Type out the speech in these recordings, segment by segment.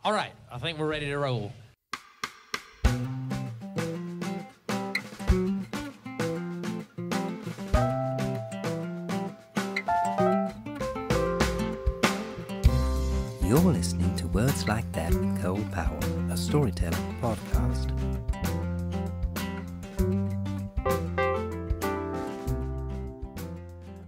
All right, I think we're ready to roll. You're listening to Words Like That with Cole Powell, a storytelling podcast.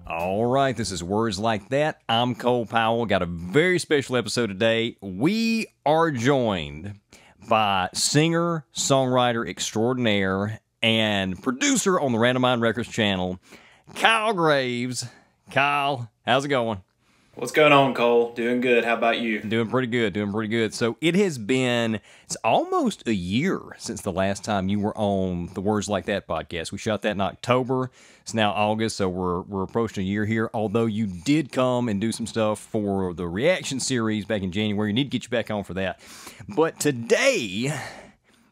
All right, this is Words Like That. I'm Cole Powell. Got a very special episode today. We are joined by singer, songwriter extraordinaire, and producer on the Randomine Records channel, Kyle Graves. Kyle, how's it going? What's going on, Cole? Doing good. How about you? Doing pretty good. So it's almost a year since the last time you were on the Words Like That podcast. We shot that in October. It's now August, so we're approaching a year here. Although you did come and do some stuff for the reaction series back in January. We need to get you back on for that. But today,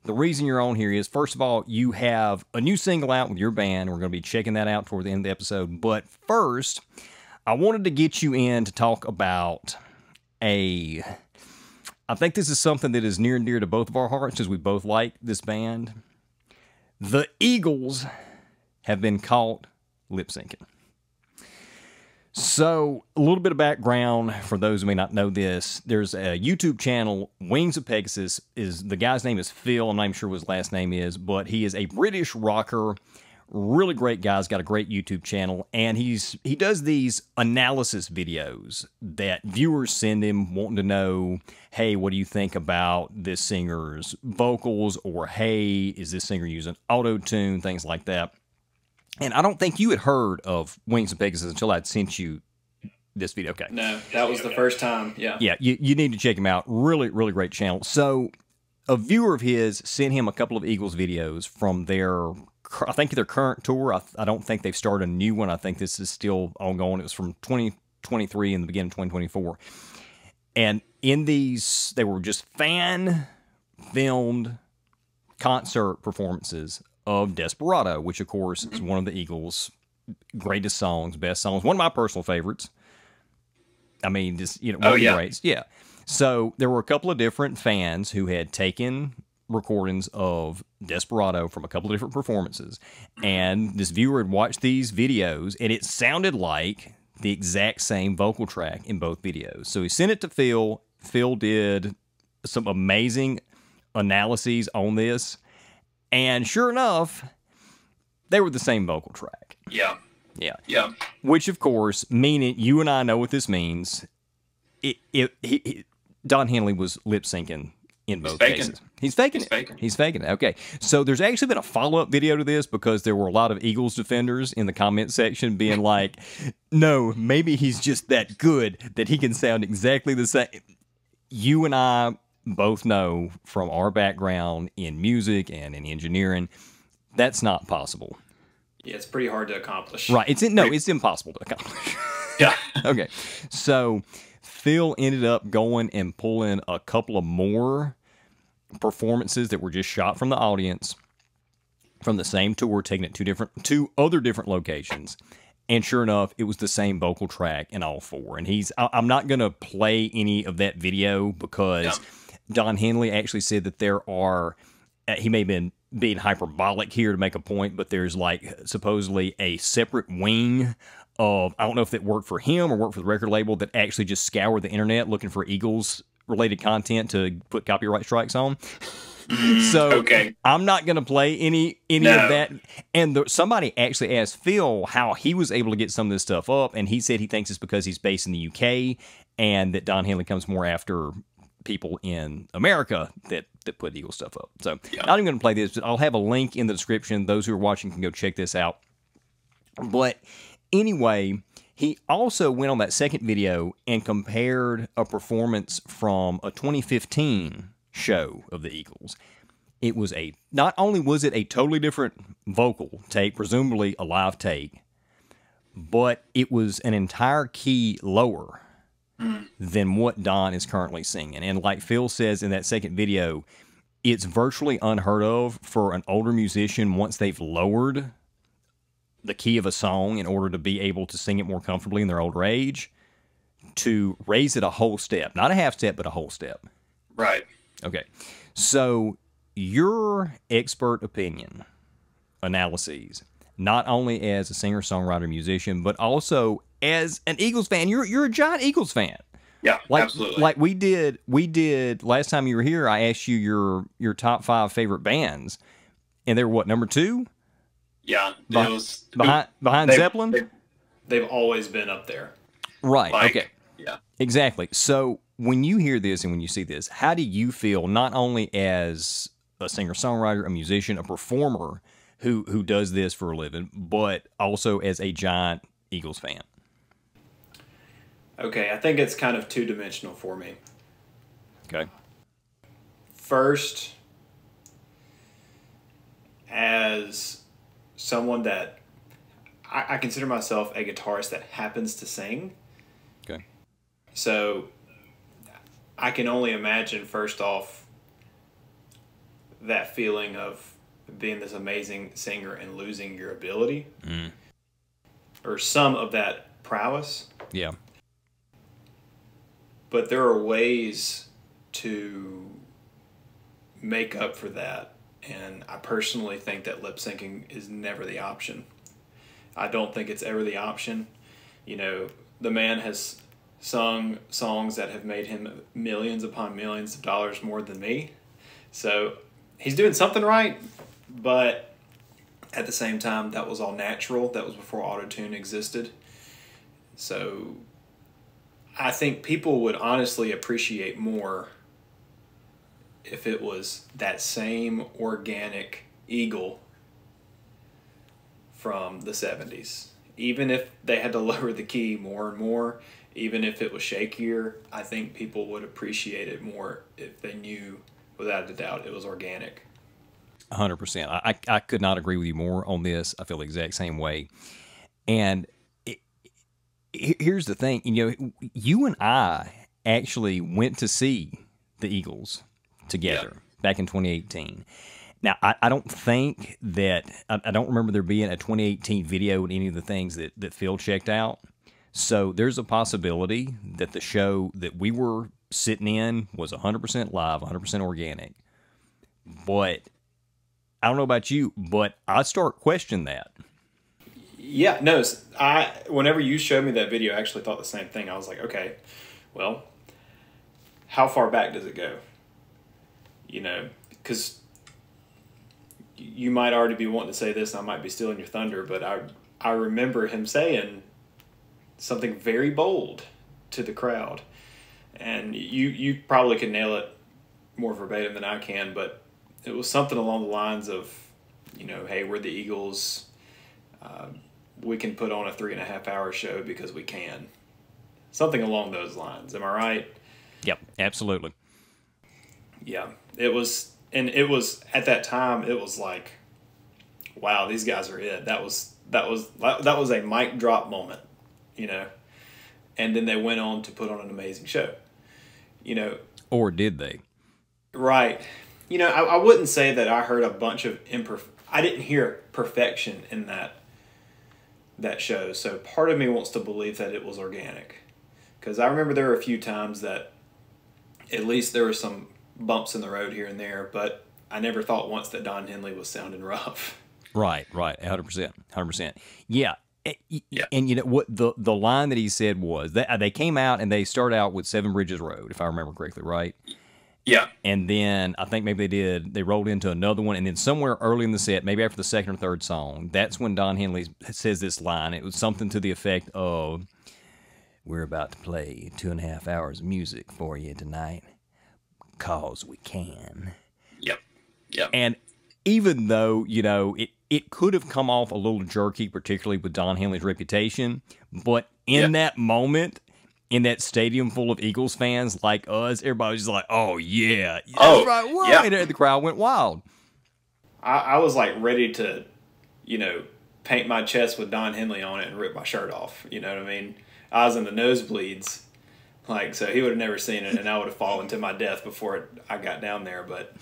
the reason you're on here is, first of all, you have a new single out with your band. We're going to be checking that out toward the end of the episode. But first, I wanted to get you in to talk about I think this is something that is near and dear to both of our hearts because we both like this band. The Eagles have been caught lip syncing. So, a little bit of background for those who may not know this. There's a YouTube channel, Wings of Pegasus. The guy's name is Phil. I'm not even sure what his last name is, but he is a British rocker. Really great guy. He's got a great YouTube channel, and he does these analysis videos that viewers send him wanting to know, hey, what do you think about this singer's vocals, or hey, is this singer using auto-tune, things like that. And I don't think you had heard of Wings of Pegasus until I'd sent you this video. Okay. No, that was the first time, yeah. Yeah, you need to check him out. Really, really great channel. So, a viewer of his sent him a couple of Eagles videos from I think their current tour. I don't think they've started a new one. I think this is still ongoing. It was from 2023 and the beginning of 2024. And in these, they were just fan-filmed concert performances of Desperado, which, of course, is one of the Eagles' greatest songs, best songs. One of my personal favorites. I mean, just, one of the greats. Yeah. So there were a couple of different fans who had taken recordings of Desperado from a couple of different performances, and this viewer had watched these videos, and it sounded like the exact same vocal track in both videos. So he sent it to Phil. Phil did some amazing analyses on this, and sure enough, they were the same vocal track. Yeah. Which, of course, meaning you and I know what this means. Don Henley was lip syncing in both cases. He's faking it. Okay. So there's actually been a follow-up video to this because there were a lot of Eagles defenders in the comment section being like, no, maybe he's just that good that he can sound exactly the same. You and I both know from our background in music and in engineering, that's not possible. Yeah, it's pretty hard to accomplish. Right. It's impossible to accomplish. Yeah. Okay. So Phil ended up going and pulling a couple of more performances that were just shot from the audience from the same tour, taken at two other different locations, and sure enough, it was the same vocal track in all four. And I'm not going to play any of that video because Don Henley actually said that there are, he may have been being hyperbolic here to make a point, but there's like supposedly a separate wing of, I don't know if it worked for him or worked for the record label, that actually just scoured the internet looking for Eagles related content to put copyright strikes on. So okay. I'm not going to play any of that. And somebody actually asked Phil how he was able to get some of this stuff up, and he said he thinks it's because he's based in the UK and that Don Henley comes more after people in America that put Eagle stuff up. So not even going to play this, but I'll have a link in the description. Those who are watching can go check this out. But anyway, he also went on that second video and compared a performance from a 2015 show of the Eagles. It was not only was it a totally different vocal take, presumably a live take, but it was an entire key lower than what Don is currently singing. And like Phil says in that second video, it's virtually unheard of for an older musician, once they've lowered the key of a song in order to be able to sing it more comfortably in their older age, to raise it a whole step. Not a half step, but a whole step. Right. Okay. So your expert opinion, analyses, not only as a singer, songwriter, musician, but also as an Eagles fan. You're a giant Eagles fan. Yeah, Like, absolutely. Like we did last time you were here. I asked you your top 5 favorite bands, and they were what, number 2? Yeah, it was behind Zeppelin. They've always been up there. Right. Like, okay. Yeah. Exactly. So when you hear this and when you see this, how do you feel? Not only as a singer, songwriter, a musician, a performer who does this for a living, but also as a giant Eagles fan. Okay, I think it's kind of two-dimensional for me. Okay. First, as someone that I consider myself a guitarist that happens to sing. Okay. So I can only imagine, first off, that feeling of being this amazing singer and losing your ability. Or some of that prowess. Yeah. But there are ways to make up for that. And I personally think that lip syncing is never the option. I don't think it's ever the option. You know, the man has sung songs that have made him millions upon millions of dollars more than me. So he's doing something right, but at the same time, that was all natural. That was before auto-tune existed. So I think people would honestly appreciate more if it was that same organic Eagle from the 70s. Even if they had to lower the key more and more, even if it was shakier, I think people would appreciate it more if they knew, without a doubt, it was organic. 100%. I could not agree with you more on this. I feel the exact same way. And here's the thing. You know, you and I actually went to see the Eagles together back in 2018. Now, I don't think that, I don't remember there being a 2018 video in any of the things that Phil checked out. So there's a possibility that the show that we were sitting in was 100% live, 100% organic. But I don't know about you, but I start questioning that. Yeah, no, whenever you showed me that video, I actually thought the same thing. I was like, okay, well, how far back does it go? You know, because you might already be wanting to say this, and I might be stealing your thunder, but I remember him saying something very bold to the crowd. And you probably can nail it more verbatim than I can, but it was something along the lines of, you know, hey, we're the Eagles. We can put on a 3.5-hour show because we can. Something along those lines. Am I right? Yep, absolutely. Yeah, it was, and it was at that time. It was like, wow, these guys are it. That was a mic drop moment, you know. And then they went on to put on an amazing show, you know. Or did they? Right. You know, I wouldn't say that I heard a bunch of I didn't hear perfection in that show. So part of me wants to believe that it was organic, because I remember there were a few times that at least there were some bumps in the road here and there, but I never thought once that Don Henley was sounding rough. Right, 100%. Yeah. And you know what the line that he said was that they came out and they start out with Seven Bridges Road, if I remember correctly, right? Yeah. And then I think maybe they rolled into another one, and then somewhere early in the set, maybe after the second or third song, that's when Don Henley says this line. It was something to the effect of, "We're about to play 2.5 hours of music for you tonight, 'cause we can." Yep. And even though, you know, it could have come off a little jerky, particularly with Don Henley's reputation, but in that moment, in that stadium full of Eagles fans like us, everybody was just like, "Oh yeah, that's right, what?" Yeah. And the crowd went wild. I was like ready to, you know, paint my chest with Don Henley on it and rip my shirt off. You know what I mean? I was in the nosebleeds, like, so he would have never seen it, and I would have fallen to my death before I got down there. But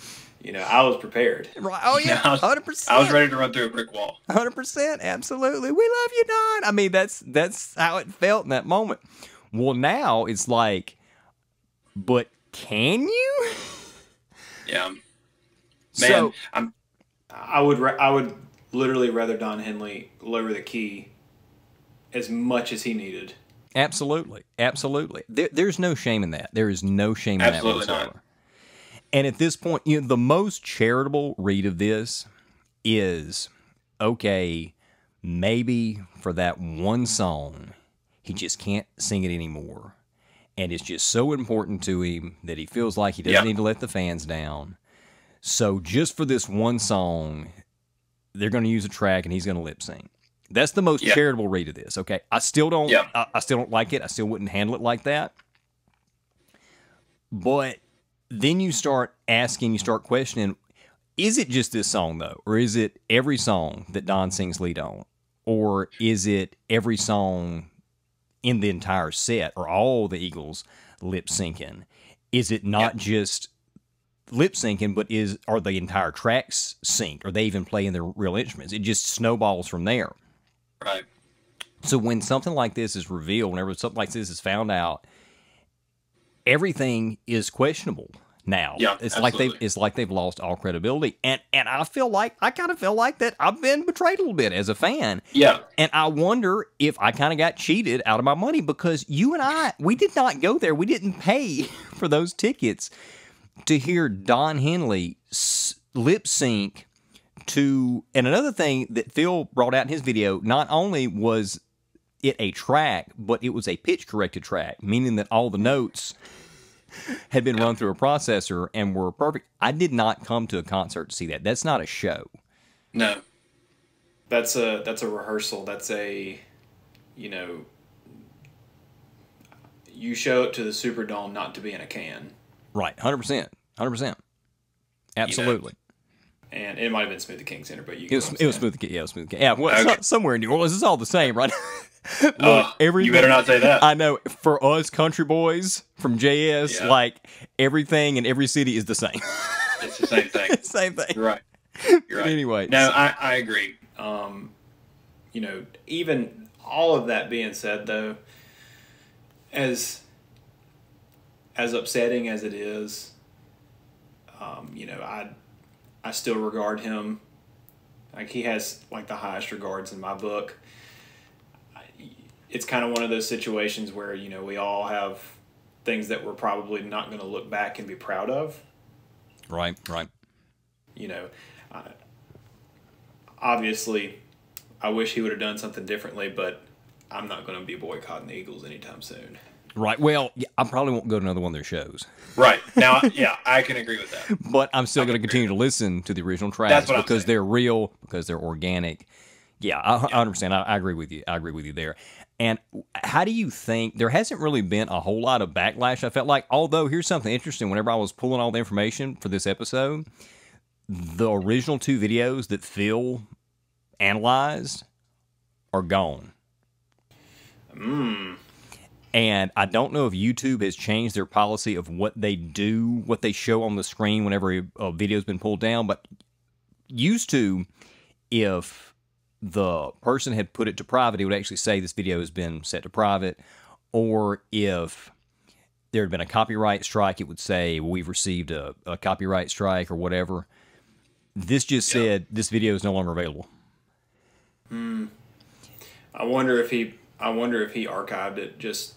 you know, I was prepared. Right? Oh yeah, 100%. I was ready to run through a brick wall. 100%, absolutely. We love you, Don. I mean, that's how it felt in that moment. Well, now it's like, but can you? Yeah. Man, So I would literally rather Don Henley lower the key as much as he needed. absolutely, absolutely. There's no shame in that. There is no shame in Absolutely that not. whatsoever. And at this point, the most charitable read of this is, okay, maybe for that one song, he just can't sing it anymore. And it's just so important to him that he feels like he doesn't need to let the fans down. So just for this one song, they're going to use a track and he's going to lip sync. That's the most charitable read of this. Okay, I still don't. I still don't like it. I still wouldn't handle it like that. But then you start asking, you start questioning: is it just this song though, or is it every song that Don sings lead on, or is it every song in the entire set, or all the Eagles lip syncing? Is it not just lip syncing, but are the entire tracks synced? Are they even playing their real instruments? It just snowballs from there. Right. So when something like this is revealed, whenever something like this is found out, everything is questionable now. Yeah, it's absolutely. like they've lost all credibility, and I kind of feel like that I've been betrayed a little bit as a fan. Yeah. And I wonder if I kind of got cheated out of my money, because you and we did not go there. We didn't pay for those tickets to hear Don Henley lip sync to. And another thing that Phil brought out in his video, not only was it a track, but it was a pitch corrected track, meaning that all the notes had been run through a processor and were perfect. I did not come to a concert to see that. That's not a show. No. That's a rehearsal. That's a, you show up to the Superdome not to be in a can. Right, 100%, 100%, absolutely. And it might have been Smooth the King Center, but It was Smooth the King. Yeah, it was Smooth the King. Yeah, well, it's somewhere in New Orleans. It's all the same, right? Look, you better not say that. I know. For us country boys from JS, like, everything in every city is the same. It's the same thing. Same thing. You're right. You're right. Anyway. No, I agree. Even all of that being said, though, as upsetting as it is, I still regard him, like, he has, like, the highest regards in my book. It's kind of one of those situations where, we all have things that we're probably not going to look back and be proud of. Right. Obviously, I wish he would have done something differently, but I'm not going to be boycotting the Eagles anytime soon. Right. Well, I probably won't go to another one of their shows. Right. Now, I can agree with that. But I'm still going to continue to listen to the original tracks because they're real, because they're organic. Yeah, I understand. I agree with you. I agree with you there. And how do you think, there hasn't really been a whole lot of backlash, I felt like, although here's something interesting. Whenever I was pulling all the information for this episode, the original 2 videos that Phil analyzed are gone. And I don't know if YouTube has changed their policy of what they do, what they show on the screen whenever a video's been pulled down. But used to, if the person had put it to private, it would actually say this video has been set to private. Or if there had been a copyright strike, it would say, well, we've received a copyright strike or whatever. This just said this video is no longer available. I wonder if he archived it. Just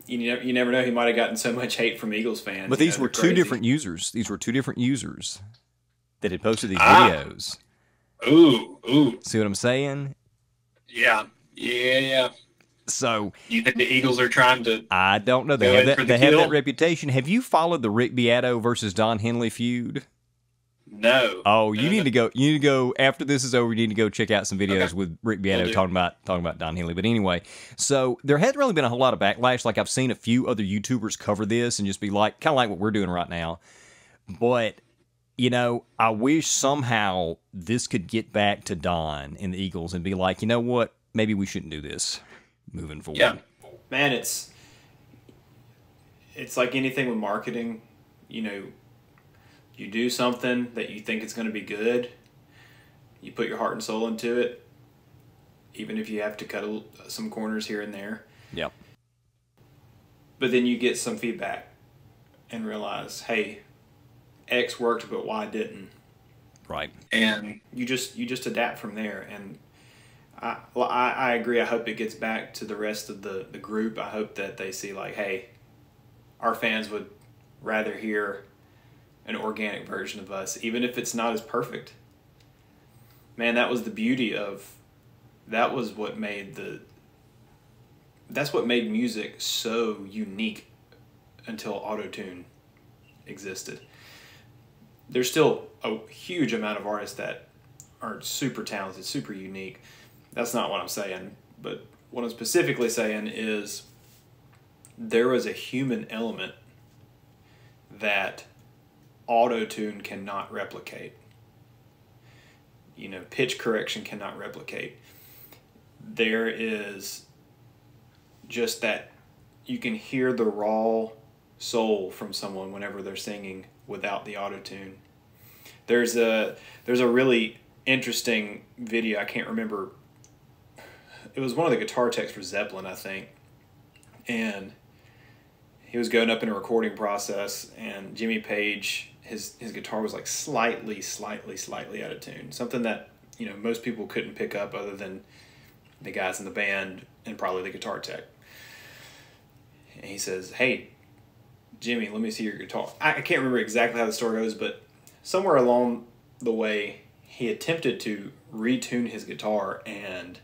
you never know. He might have gotten so much hate from Eagles fans. But these were 2 different users. These were 2 different users that had posted these videos. Ooh. See what I'm saying? Yeah. So you think the Eagles are trying to? I don't know. They have that reputation. Have you followed the Rick Beato versus Don Henley feud? No. Oh, you need to go. You need to go after this is over. You need to go check out some videos with Rick Beato talking about Don Henley. But anyway, so there hasn't really been a whole lot of backlash. Like, I've seen a few other YouTubers cover this and just be like, kind of like what we're doing right now. But I wish somehow this could get back to Don and the Eagles and be like, you know what? Maybe we shouldn't do this moving forward. Yeah, man, it's like anything with marketing. You do something that you think it's going to be good. You put your heart and soul into it, even if you have to cut some corners here and there. Yep. But then you get some feedback and realize, hey, X worked but Y didn't. Right. And You just adapt from there. And I agree. I hope it gets back to the rest of the group. I hope that they see like, hey, our fans would rather hear an organic version of us, even if it's not as perfect. Man, that was the beauty of, that's what made music so unique until auto-tune existed. There's still a huge amount of artists that are super talented, super unique. That's not what I'm saying, but what I'm specifically saying is there was a human element that auto-tune cannot replicate. You know, pitch correction cannot replicate. There is just that you can hear the raw soul from someone whenever they're singing without the auto-tune. There's a really interesting video, I can't remember, it was one of the guitar techs for Zeppelin, I think, and he was going up in a recording process, and Jimmy Page, his guitar was like slightly out of tune, something that, you know, most people couldn't pick up other than the guys in the band and probably the guitar tech. And he says, "Hey, Jimmy, let me see your guitar." I can't remember exactly how the story goes, but somewhere along the way, he attempted to retune his guitar, and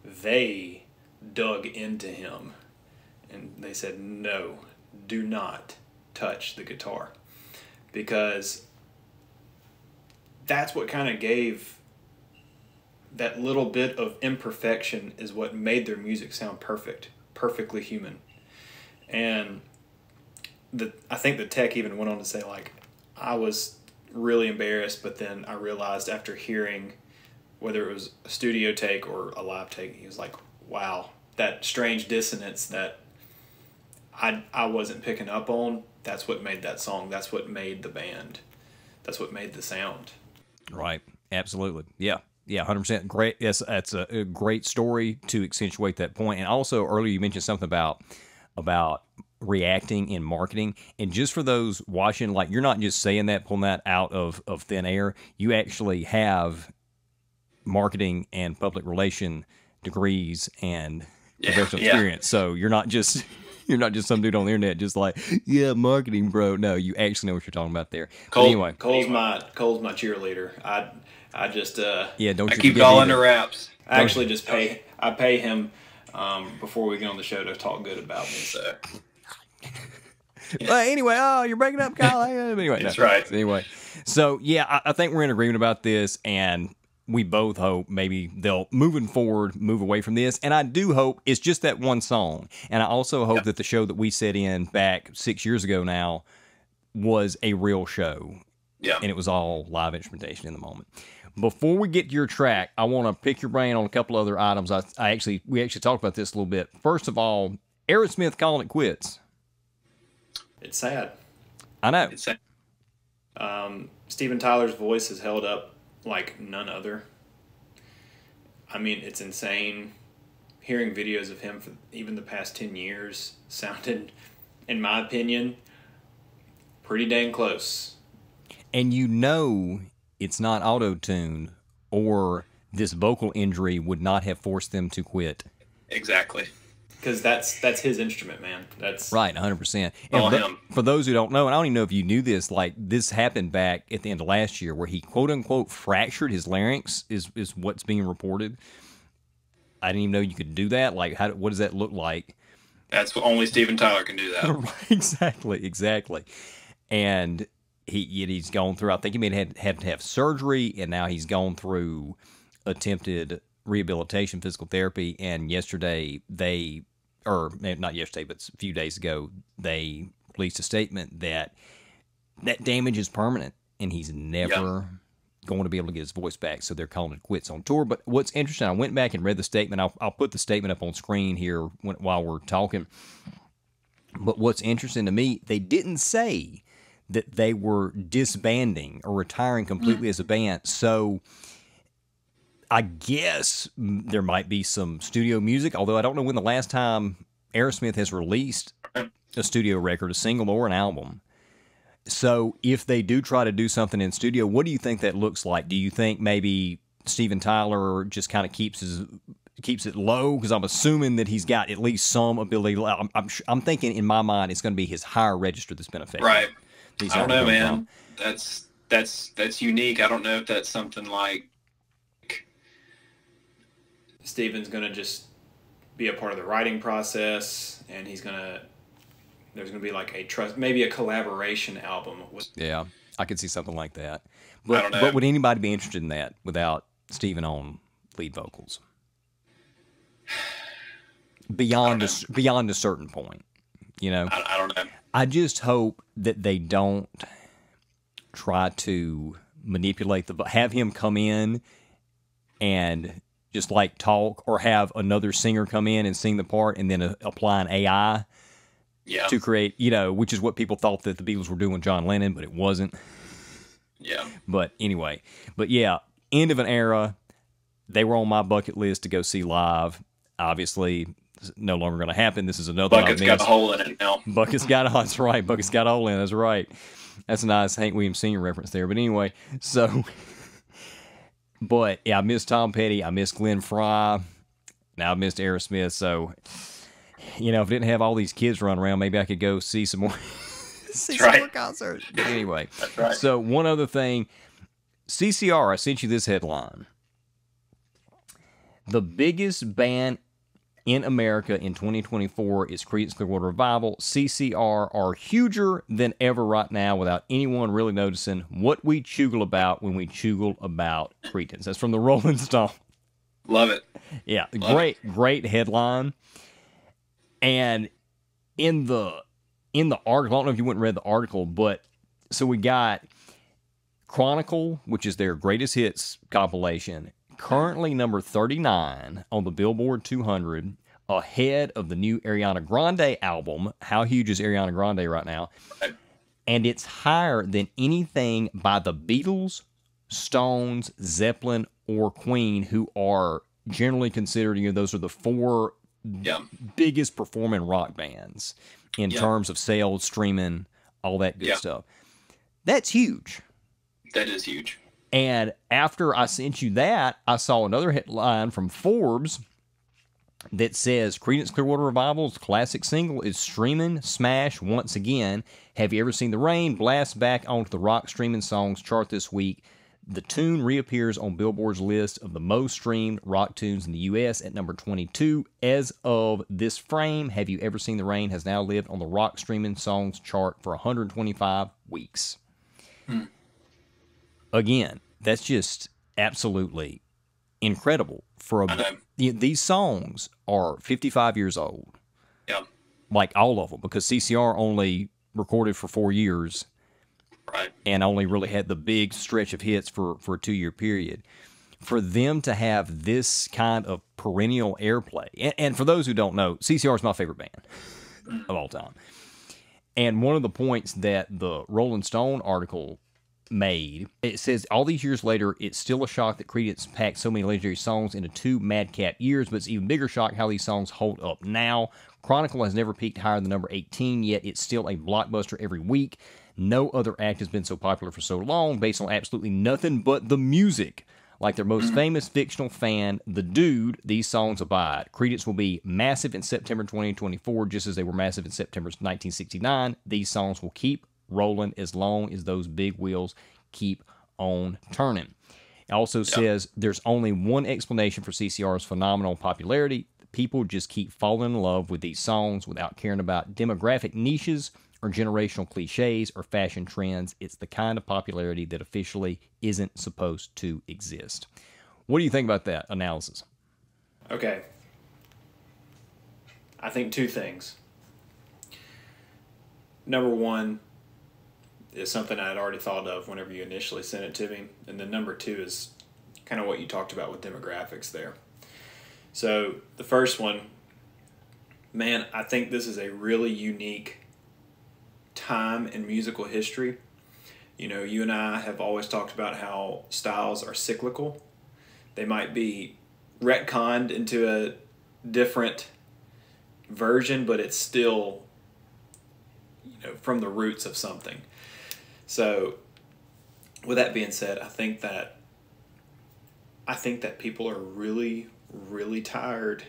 they dug into him. And they said, "No, do not touch the guitar." Because that's what kind of gave that little bit of imperfection is what made their music sound perfect, perfectly human. And I think the tech even went on to say, like, I was really embarrassed, but then I realized after hearing whether it was a studio take or a live take, he was like, wow, that strange dissonance that I wasn't picking up on, that's what made that song. That's what made the band. That's what made the sound. Right. Absolutely. Yeah. Yeah, 100%. Great. Yes, that's a great story to accentuate that point. And also earlier you mentioned something about reacting in marketing. And just for those watching, like, you're not just saying that, pulling that out of thin air. You actually have marketing and public relation degrees and professional experience. So you're not just some dude on the internet just like, yeah, marketing, bro. No, you actually know what you're talking about there. Cole's my cheerleader. I just don't I keep it all under wraps. I actually just pay him before we get on the show to talk good about me. So. But anyway, you're breaking up, Kyle. Anyway, that's right. Anyway, so yeah, I think we're in agreement about this, and we both hope maybe they'll, moving forward, move away from this. And I do hope it's just that one song. And I also hope that the show that we set in back 6 years ago now was a real show. Yeah. And it was all live instrumentation in the moment. Before we get to your track, I want to pick your brain on a couple other items. We actually talked about this a little bit. First of all, Aerosmith calling it quits. It's sad. I know. It's sad. Steven Tyler's voice is held up like none other. I mean, it's insane. Hearing videos of him for even the past 10 years sounded, in my opinion, pretty dang close. And you know it's not auto-tuned, or this vocal injury would not have forced them to quit. Exactly. Because that's his instrument, man. That's right, 100%. All And him. For those who don't know, and I don't even know if you knew this, like, this happened back at the end of last year, where he quote unquote fractured his larynx, is what's being reported. I didn't even know you could do that. Like, what does that look like? That's what only Steven Tyler can do that. Right, exactly. And he's gone through, I think he may have had to have surgery, and now he's gone through attempted rehabilitation, physical therapy, and yesterday not yesterday, but a few days ago, they released a statement that damage is permanent, and he's never going to be able to get his voice back, so they're calling it quits on tour. But what's interesting, I went back and read the statement. I'll put the statement up on screen here while we're talking. But what's interesting to me, they didn't say that they were disbanding or retiring completely as a band. So I guess there might be some studio music, although I don't know when the last time Aerosmith has released a studio record, a single or an album. So if they do try to do something in studio, what do you think that looks like? Do you think maybe Steven Tyler just kind of keeps it low? Because I'm assuming that he's got at least some ability. I'm thinking in my mind it's going to be his higher register that's been affected. Right. These I don't know, man. From. That's unique. I don't know if that's something like Steven's going to just be a part of the writing process, and there's going to be like maybe a collaboration album. Yeah, I could see something like that. I don't know. But would anybody be interested in that without Steven on lead vocals? Beyond a certain point, you know? I don't know. I just hope that they don't try to manipulate have him come in and just like talk, or have another singer come in and sing the part and then apply an AI to create, which is what people thought that the Beatles were doing with John Lennon, but it wasn't. Yeah. But anyway, end of an era. They were on my bucket list to go see live. Obviously, it's no longer going to happen. This is another Bucket's got a hole in it now. Bucket's got that's right. Bucket's got a hole in it. That's right. That's a nice Hank Williams Sr. reference there. But anyway, so... But, yeah, I missed Tom Petty. I missed Glenn Fry. Now I missed Aerosmith. So, if I didn't have all these kids running around, maybe I could go see some more, some more concerts. But anyway, that's right. So one other thing. CCR, I sent you this headline. The biggest band in America in 2024 is Creedence Clearwater Revival. CCR are huger than ever right now without anyone really noticing what we chugle about when we chugle about Creedence. That's from the Rolling Stone. Love it. Yeah, great headline. And in the article, I don't know if you went and read the article, but so we got Chronicle, which is their greatest hits compilation, currently number 39 on the Billboard 200, ahead of the new Ariana Grande album. How huge is Ariana Grande right now? And it's higher than anything by the Beatles, Stones, Zeppelin, or Queen, who are generally considered, those are the four biggest performing rock bands in terms of sales, streaming, all that good stuff. That's huge. That is huge. And after I sent you that, I saw another headline from Forbes that says Creedence Clearwater Revival's classic single is streaming smash once again. Have You Ever Seen the Rain blasts back onto the rock streaming songs chart this week. The tune reappears on Billboard's list of the most streamed rock tunes in the U.S. at number 22. As of this frame, Have You Ever Seen the Rain has now lived on the rock streaming songs chart for 125 weeks. Again, that's just absolutely incredible. These songs are 55 years old. Yeah. Like all of them, because CCR only recorded for 4 years. Right. And only really had the big stretch of hits for a 2-year period. For them to have this kind of perennial airplay, and for those who don't know, CCR is my favorite band of all time. And one of the points that the Rolling Stone article made, it says, all these years later, it's still a shock that Creedence packed so many legendary songs into 2 madcap years, but it's even bigger shock how these songs hold up now. Chronicle has never peaked higher than number 18, yet it's still a blockbuster every week. No other act has been so popular for so long, based on absolutely nothing but the music. Like their most famous fictional fan, The Dude, these songs abide. Creedence will be massive in September 2024, just as they were massive in September 1969. These songs will keep rolling as long as those big wheels keep on turning. It also says there's only one explanation for CCR's phenomenal popularity. People just keep falling in love with these songs without caring about demographic niches or generational cliches or fashion trends. It's the kind of popularity that officially isn't supposed to exist. What do you think about that analysis? Okay. I think 2 things. Number 1 is something I had already thought of whenever you initially sent it to me. And then number 2 is kind of what you talked about with demographics there. So the first one, man, I think this is a really unique time in musical history. You and I have always talked about how styles are cyclical. They might be retconned into a different version, but it's still from the roots of something. So, with that being said, I think that people are really, really tired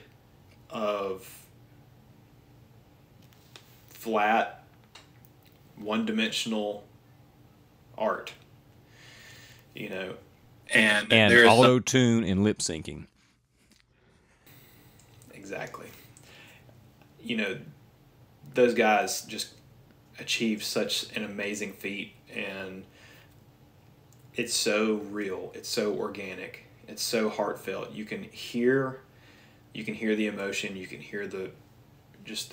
of flat, one-dimensional art. You know, And auto-tune and lip syncing. exactly. You know, those guys just achieve such an amazing feat, and it's so real, it's so organic, it's so heartfelt. You can hear the emotion, you can hear the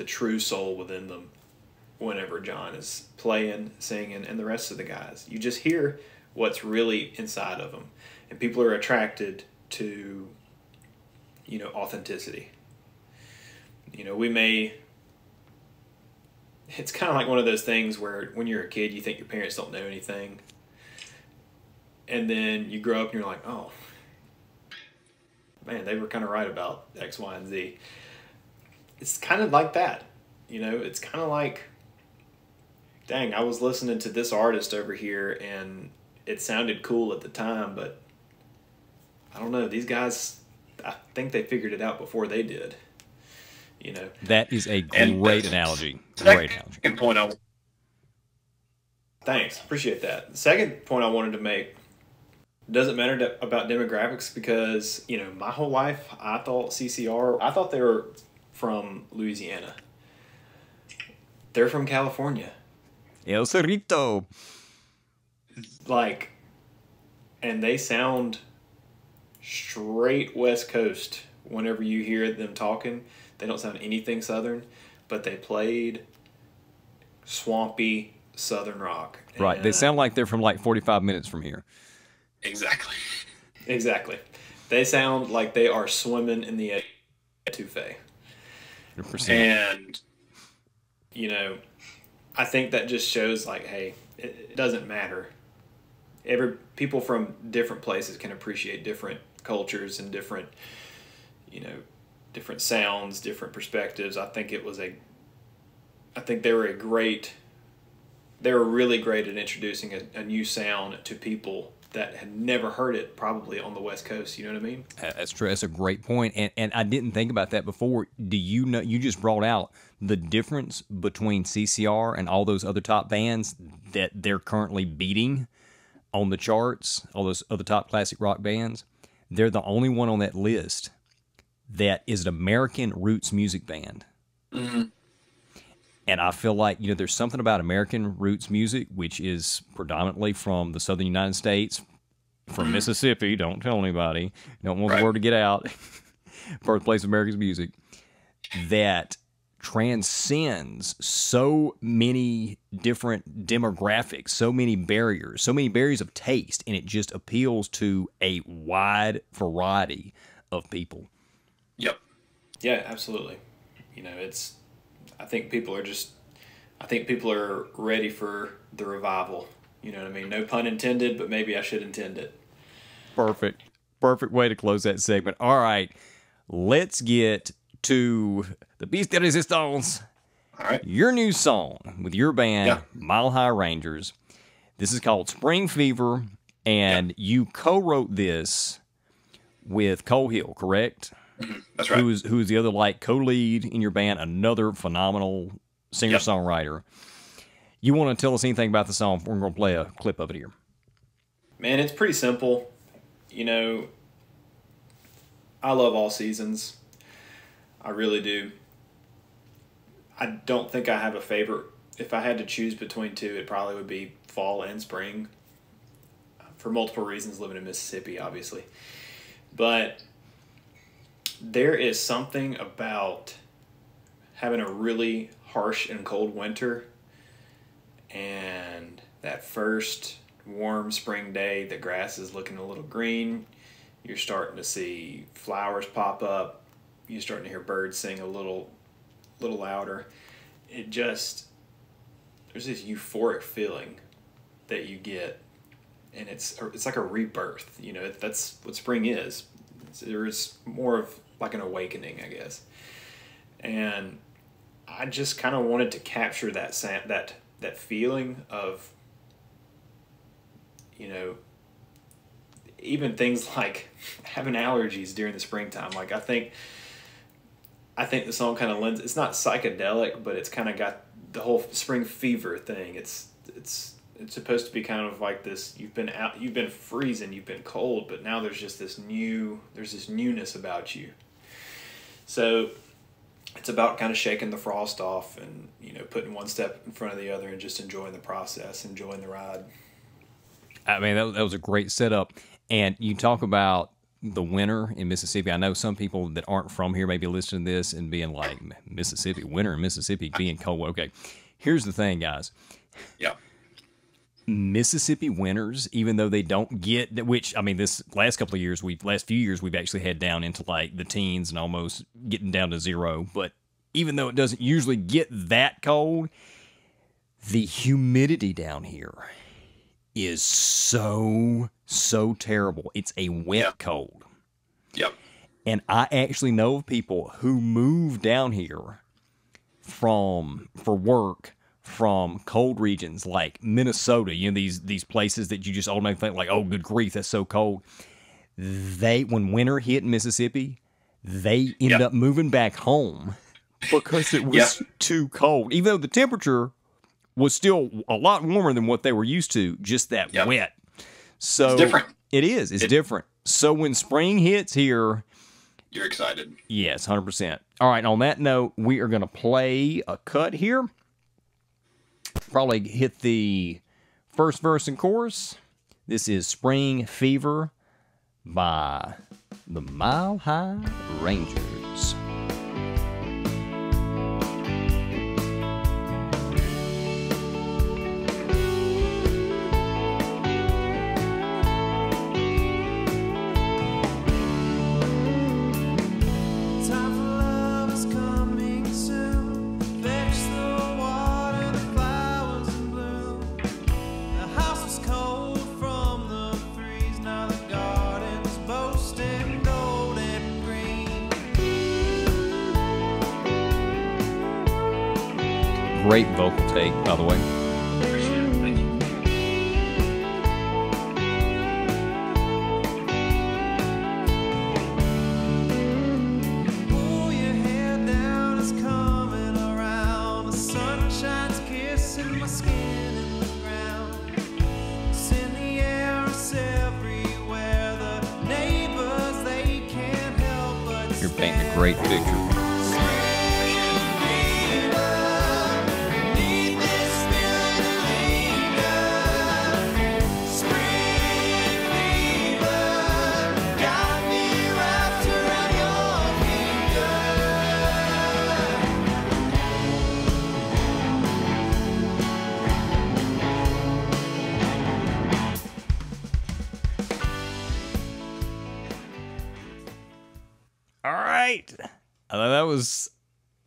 true soul within them whenever John is playing, singing, and the rest of the guys. You just hear what's really inside of them, and people are attracted to, you know, authenticity. You know, it's kind of like one of those things where when you're a kid, you think your parents don't know anything. And then you grow up and you're like, oh, man, they were kind of right about X, Y, and Z. It's kind of like that. You know, it's kind of like, dang, I was listening to this artist over here and it sounded cool at the time, but I don't know, these guys, I think they figured it out before they did. You know, that is a great analogy. Great analogy. Second point thanks, appreciate that. The second point I wanted to make, doesn't matter about demographics, because, you know, my whole life I thought they were from Louisiana. They're from California. El Cerrito. Like, and they sound straight West Coast whenever you hear them talking. They don't sound anything Southern, but they played swampy Southern rock. Right. They sound like they're from like 45 minutes from here. Exactly. Exactly. They sound like they are swimming in the etouffee. 100%. And, you know, I think that just shows, like, hey, it doesn't matter. People from different places can appreciate different cultures and different, you know, different sounds, different perspectives. I think they were really great at introducing a new sound to people that had never heard it, probably on the West Coast. You know what I mean? That's true. That's a great point. And I didn't think about that before. Do you know, you just brought out the difference between CCR and all those other top bands that they're currently beating on the charts, all those other top classic rock bands? They're the only one on that list that is an American roots music band. mm-hmm. And I feel like, you know, there's something about American roots music, which is predominantly from the southern United States, from Mississippi. Don't tell anybody. Don't want the word to get out. Birthplace of America's music. That transcends so many different demographics, so many barriers of taste, and it just appeals to a wide variety of people. Yep. Yeah, absolutely. You know, I think people are ready for the revival. You know what I mean? No pun intended, but maybe I should intend it. Perfect. Perfect way to close that segment. All right, let's get to the Piece de Resistance. All right. Your new song with your band, Mile High Rangers. This is called Spring Fever, and you co-wrote this with Cole Hill, correct? Mm-hmm. That's right. Who is the other, like, co-lead in your band, another phenomenal singer-songwriter. You want to tell us anything about the song? We're going to play a clip of it here. Man, it's pretty simple. You know, I love all seasons. I really do. I don't think I have a favorite. If I had to choose between two, it probably would be fall and spring. For multiple reasons, living in Mississippi, obviously. But there is something about having a really harsh and cold winter and that first warm spring day, the grass is looking a little green. You're starting to see flowers pop up. You're starting to hear birds sing a little louder. There's this euphoric feeling that you get, and it's like a rebirth. You know, that's what spring is. There's more of like an awakening, I guess. And I just kind of wanted to capture that feeling of you know, even things like having allergies during the springtime. Like I think the song kind of lends. It's not psychedelic, but it's kind of got the whole spring fever thing. It's supposed to be kind of like this. You've been freezing, you've been cold, but now there's just this newness about you. So it's about kind of shaking the frost off and, you know, putting one step in front of the other and just enjoying the process, enjoying the ride. I mean, that was a great setup. And you talk about the winter in Mississippi. I know some people that aren't from here may be listening to this and being like, Mississippi, winter in Mississippi being cold. Okay, here's the thing, guys. Yeah. Mississippi winters, even though they don't get, which, I mean, this last few years, we've actually had down into like the teens and almost getting down to 0. But even though it doesn't usually get that cold, the humidity down here is so terrible. It's a wet cold. Yep. And I actually know of people who moved down here for work from cold regions like Minnesota, you know, these places that you just automatically think like, oh, good grief, that's so cold. When winter hit in Mississippi, they ended up moving back home because it was too cold. Even though the temperature was still a lot warmer than what they were used to, just that wet. So it's different. It is. It's different. So when spring hits here, you're excited. Yes, 100%. All right, on that note, we are going to play a cut here. Probably hit the first verse and chorus. This is Spring Fever by the Mile High Rangers. Great vocal take, by the way. Appreciate it. Thank you. Pull your hair down, it's coming around. The sunshine's kissing my skin in the ground. It's in the air, it's everywhere. The neighbors, they can't help but You're painting a great picture.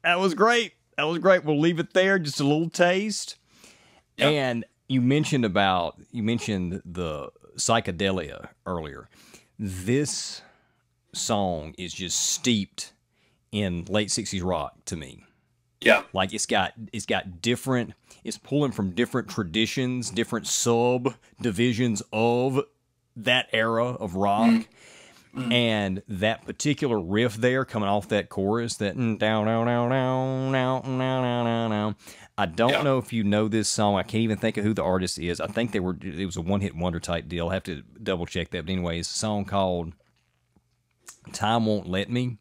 That was great. That was great. We'll leave it there. Just a little taste. Yep. And you mentioned the psychedelia earlier. This song is just steeped in late 60s rock to me. Yeah. Like it's got different, it's pulling from different traditions, different subdivisions of that era of rock. Mm-hmm. And that particular riff there coming off that chorus, that down. I don't know if you know this song. I can't even think of who the artist is. I think it was a one-hit wonder type deal. I have to double check that. But anyway, it's a song called Time Won't Let Me.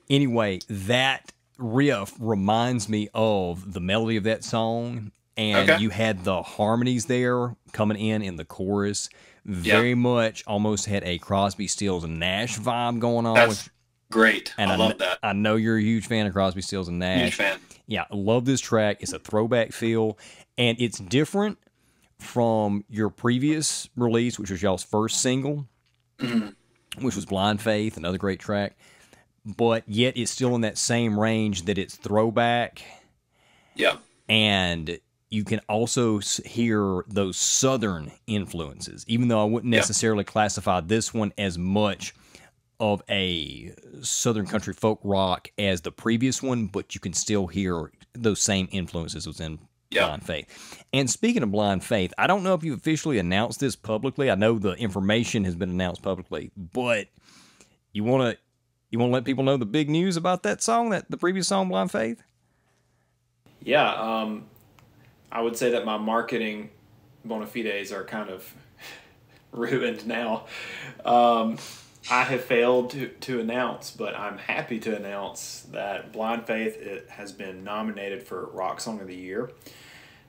Anyway, that riff reminds me of the melody of that song. And you had the harmonies there coming in the chorus. Very much almost had a Crosby, Stills, and Nash vibe going on. That's great. And I love that. I know you're a huge fan of Crosby, Stills, and Nash. Huge fan. Yeah, I love this track. It's a throwback feel, and it's different from your previous release, which was y'all's first single, which was Blind Faith, another great track. But yet it's still in that same range that it's throwback. Yeah. And you can also hear those Southern influences, even though I wouldn't necessarily classify this one as much of a Southern country folk rock as the previous one, but you can still hear those same influences within Yeah. Blind Faith. And speaking of Blind Faith, I don't know if you've officially announced this publicly. I know the information has been announced publicly, but you want to let people know the big news about that song, the previous song, Blind Faith? Yeah, I would say that my marketing bona fides are kind of ruined now. I have failed to announce, but I'm happy to announce that Blind Faith has been nominated for Rock Song of the Year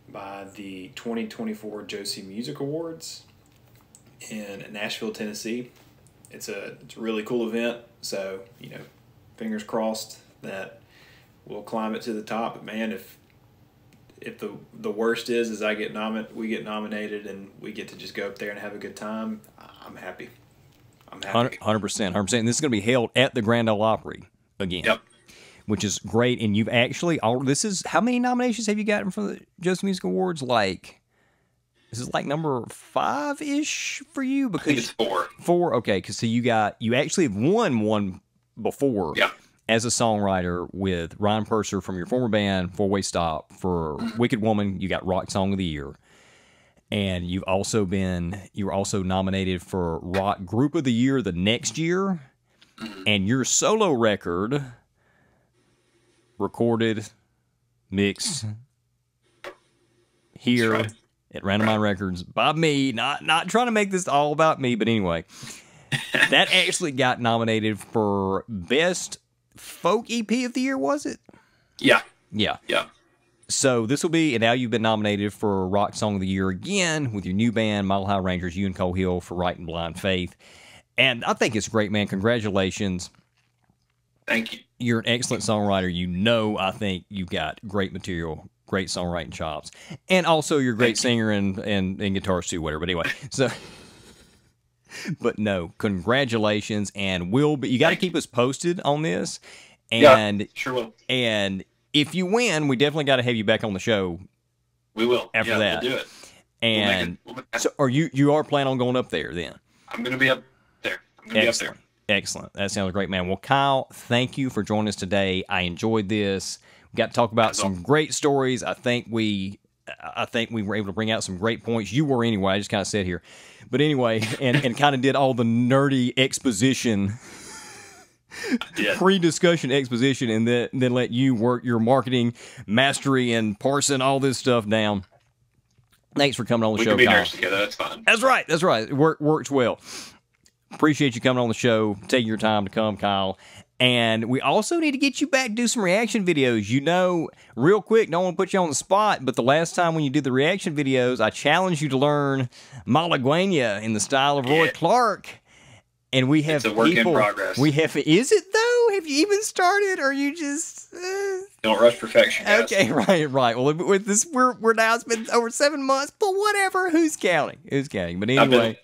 by the 2024 Josie Music Awards in Nashville, Tennessee. It's a really cool event, so, fingers crossed that we'll climb it to the top. But man, if the worst is we get nominated and we get to just go up there and have a good time, I'm happy. I'm happy. 100%. And this is going to be held at the Grand Ole Opry again. Yep. Which is great. And you've actually, how many nominations have you gotten from the Josie Music Awards? This is number 5-ish for you? Because I think it's 4. 4? Okay. Because so you actually have won one before. Yeah. As a songwriter with Ryan Purser from your former band, Four Way Stop. For Wicked Woman, you got Rock Song of the Year. And you were also nominated for Rock Group of the Year the next year. And your solo record, recorded, mixed here at Randomine Records by me, not trying to make this all about me, but anyway, that actually got nominated for Best Folk EP of the Year, was it? Yeah. Yeah. Yeah. So this will be, and now you've been nominated for Rock Song of the Year again with your new band, Mile High Rangers, you and Cole Hill, for writing Blind Faith. And I think it's great, man. Congratulations. Thank you. You're an excellent songwriter. I think you've got great material, great songwriting chops. And also you're a great singer and guitarist too, whatever. But anyway, so... But no, congratulations, and you got to keep us posted on this. And yeah, sure will. And if you win, we definitely got to have you back on the show. We will. After that. We'll do it. And so are you are planning on going up there then? I'm going to be up there. Excellent. That sounds great, man. Well, Kyle, thank you for joining us today. I enjoyed this. We got to talk about some great stories. I think we were able to bring out some great points. You were anyway. I just kind of sat here. But anyway, and kind of did all the nerdy exposition, pre-discussion exposition, and then let you work your marketing mastery and parsing all this stuff down. Thanks for coming on the show, Kyle. We can be nerds together. That's fine. That's right. It works well. Appreciate you coming on the show, taking your time to come, Kyle. And we also need to get you back to do some reaction videos. Real quick, don't want to put you on the spot, but the last time when you did the reaction videos, I challenged you to learn Malagueña in the style of Roy Clark. And we have it's a work in progress. Is it though? Have you even started, or are you just... Don't rush perfection, guys. Okay, right. Well, with this, we're now, it's been over 7 months, but whatever. Who's counting? But anyway...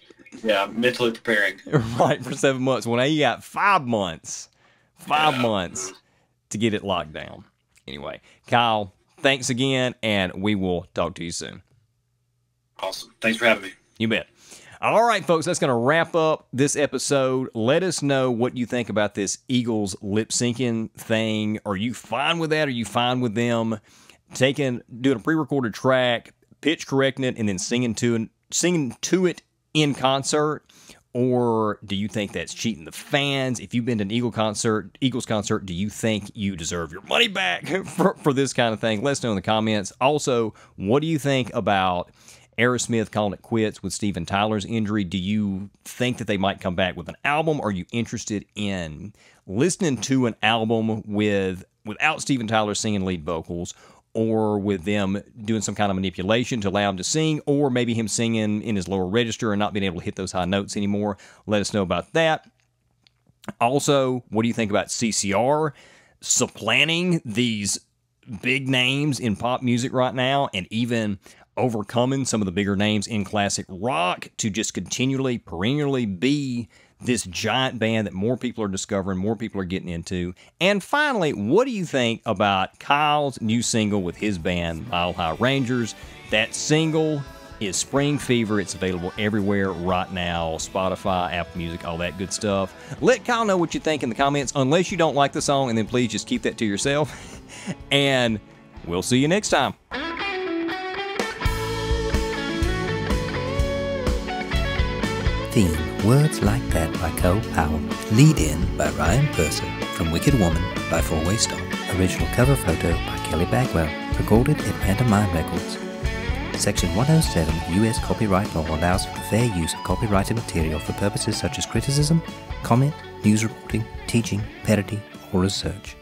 mentally preparing. Right, for 7 months. Well, now you got 5 months. 5 months to get it locked down. Anyway, Kyle, thanks again, and we will talk to you soon. Awesome. Thanks for having me. You bet. All right, folks, that's going to wrap up this episode. Let us know what you think about this Eagles lip syncing thing. Are you fine with that? Are you fine with them doing a pre-recorded track, pitch correcting it, and then singing to it in concert? Or do you think that's cheating the fans? If you've been to an Eagles concert, do you think you deserve your money back for this kind of thing? Let us know in the comments. Also, what do you think about Aerosmith calling it quits with Steven Tyler's injury? Do you think that they might come back with an album? Are you interested in listening to an album without Steven Tyler singing lead vocals, or with them doing some kind of manipulation to allow him to sing, or maybe him singing in his lower register and not being able to hit those high notes anymore? Let us know about that. Also, what do you think about CCR supplanting these big names in pop music right now, and even overcoming some of the bigger names in classic rock to just perennially be this giant band that more people are discovering, more people are getting into? And finally, what do you think about Kyle's new single with his band, Mile High Rangers? That single is Spring Fever. It's available everywhere right now, Spotify, Apple Music, all that good stuff. Let Kyle know what you think in the comments, unless you don't like the song, and then please just keep that to yourself. And we'll see you next time. Theme, Words Like That by Cole Powell. Lead In by Ryan Purser. From Wicked Woman by Four-Way Stop. Original cover photo by Kelly Bagwell. Recorded at Randomine Records. Section 107 of U.S. copyright law allows for the fair use of copyrighted material for purposes such as criticism, comment, news reporting, teaching, parody, or research.